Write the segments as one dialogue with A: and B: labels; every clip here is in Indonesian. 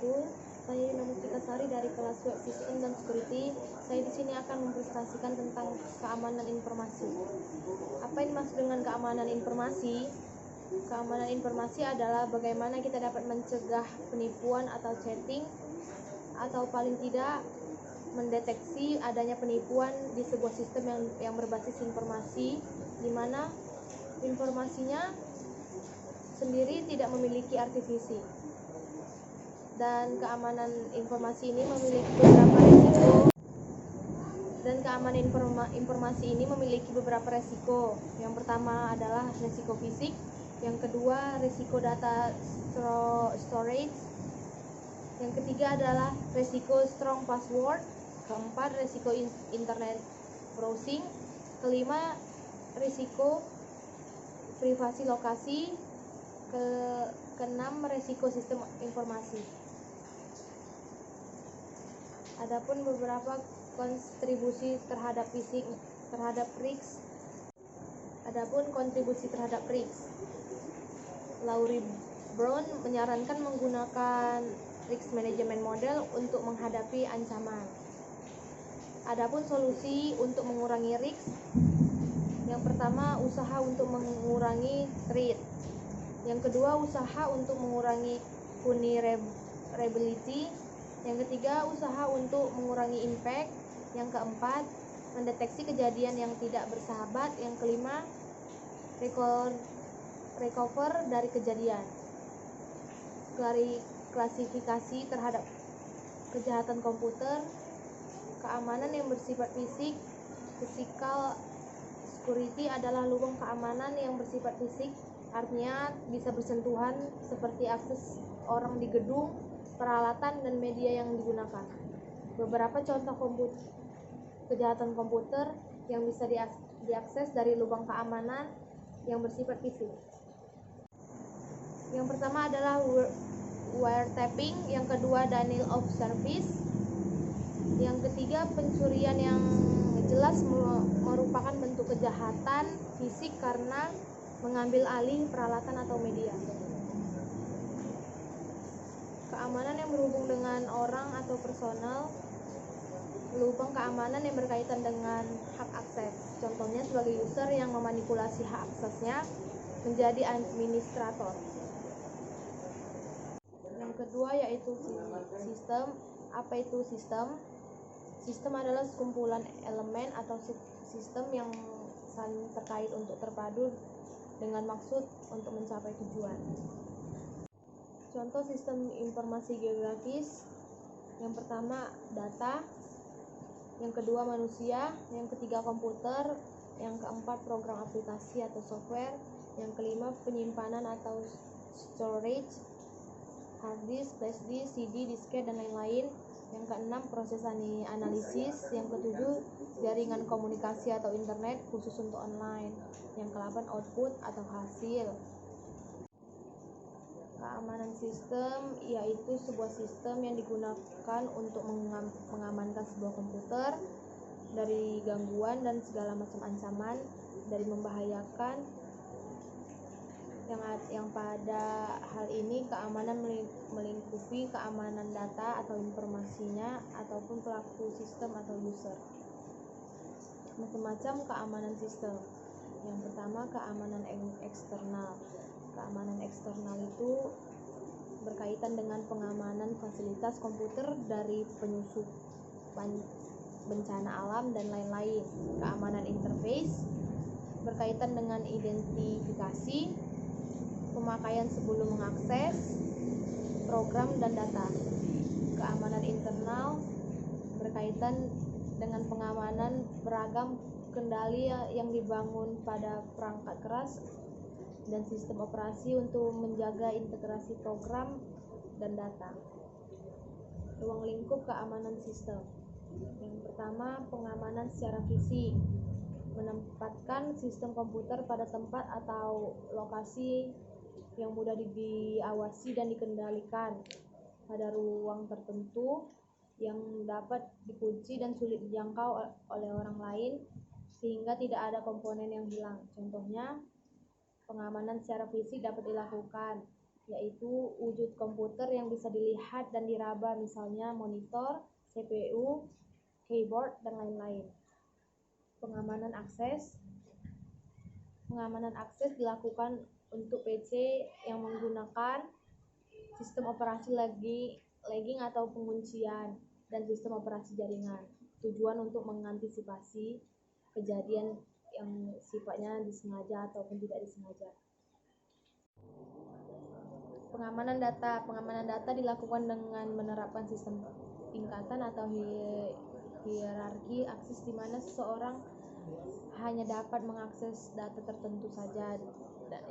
A: Assalamualaikum. Saya Yuna Mustikasari dari kelas Web System dan Security. Saya di sini akan mempresentasikan tentang keamanan informasi. Apa yang dimaksud dengan keamanan informasi? Keamanan informasi adalah bagaimana kita dapat mencegah penipuan atau chatting, atau paling tidak mendeteksi adanya penipuan di sebuah sistem yang berbasis informasi, di mana informasinya sendiri tidak memiliki artifisi. Dan keamanan informasi ini memiliki beberapa resiko. Yang pertama adalah resiko fisik, yang kedua resiko data storage, yang ketiga adalah resiko strong password, keempat resiko internet browsing, kelima risiko privasi lokasi, keenam resiko sistem informasi. Adapun beberapa kontribusi terhadap risk. Laurie Brown menyarankan menggunakan risk management model untuk menghadapi ancaman. Adapun solusi untuk mengurangi risk, yang pertama usaha untuk mengurangi threat, yang kedua usaha untuk mengurangi vulnerability, yang ketiga usaha untuk mengurangi impact, yang keempat mendeteksi kejadian yang tidak bersahabat, yang kelima recover dari kejadian. Klasifikasi terhadap kejahatan komputer. Keamanan yang bersifat fisik, physical security adalah lubang keamanan yang bersifat fisik, artinya bisa bersentuhan seperti akses orang di gedung, peralatan, dan media yang digunakan. Beberapa contoh kejahatan komputer yang bisa diakses dari lubang keamanan yang bersifat fisik. Yang pertama adalah wiretapping, yang kedua denial of service, yang ketiga pencurian yang jelas merupakan bentuk kejahatan fisik karena mengambil alih peralatan atau media. Keamanan yang berhubung dengan orang atau personal, lubang keamanan yang berkaitan dengan hak akses. Contohnya sebagai user yang memanipulasi hak aksesnya menjadi administrator. Yang kedua yaitu sistem. Apa itu sistem? Sistem adalah sekumpulan elemen atau sistem yang saling terkait untuk terpadu dengan maksud untuk mencapai tujuan. Contoh sistem informasi geografis, yang pertama data, yang kedua manusia, yang ketiga komputer, yang keempat program aplikasi atau software, yang kelima penyimpanan atau storage, hard disk, flash disk, CD, disket, dan lain-lain, yang keenam proses analisis, yang ketujuh jaringan komunikasi atau internet khusus untuk online, yang ke-8 output atau hasil. Keamanan sistem yaitu sebuah sistem yang digunakan untuk mengamankan sebuah komputer dari gangguan dan segala macam ancaman dari membahayakan, yang pada hal ini keamanan melingkupi keamanan data atau informasinya ataupun pelaku sistem atau user. Macam-macam keamanan sistem. Yang pertama keamanan eksternal. Keamanan eksternal itu berkaitan dengan pengamanan fasilitas komputer dari penyusupan bencana alam dan lain-lain. Keamanan interface berkaitan dengan identifikasi, pemakaian sebelum mengakses program dan data. Keamanan internal berkaitan dengan pengamanan beragam kendali yang dibangun pada perangkat keras dan sistem operasi untuk menjaga integrasi program dan data. Ruang lingkup keamanan sistem. Yang pertama, pengamanan secara fisik, menempatkan sistem komputer pada tempat atau lokasi yang mudah diawasi dan dikendalikan pada ruang tertentu yang dapat dikunci dan sulit dijangkau oleh orang lain sehingga tidak ada komponen yang hilang. Contohnya, pengamanan secara fisik dapat dilakukan yaitu wujud komputer yang bisa dilihat dan diraba, misalnya monitor, CPU, keyboard, dan lain-lain. Pengamanan akses dilakukan untuk PC yang menggunakan sistem operasi lagging atau penguncian dan sistem operasi jaringan. Tujuan untuk mengantisipasi kejadian yang sifatnya disengaja ataupun tidak disengaja. Pengamanan data dilakukan dengan menerapkan sistem tingkatan atau hierarki akses, di mana seseorang hanya dapat mengakses data tertentu saja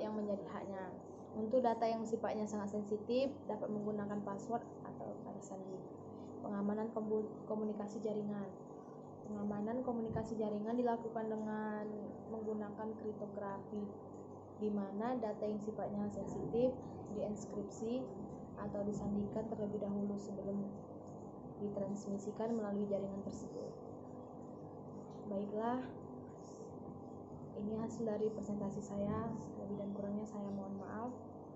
A: yang menjadi haknya. Untuk data yang sifatnya sangat sensitif dapat menggunakan password atau tanda sandi. Pengamanan komunikasi jaringan. Pengamanan komunikasi jaringan dilakukan dengan menggunakan kriptografi, di mana data yang sifatnya sensitif dienkripsi atau disandikan terlebih dahulu sebelum ditransmisikan melalui jaringan tersebut. Baiklah, ini hasil dari presentasi saya. Lebih dan kurangnya saya mohon maaf,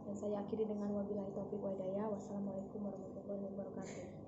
A: dan saya akhiri dengan wabillahi taufiq wa hidayah. Wassalamualaikum warahmatullahi wabarakatuh.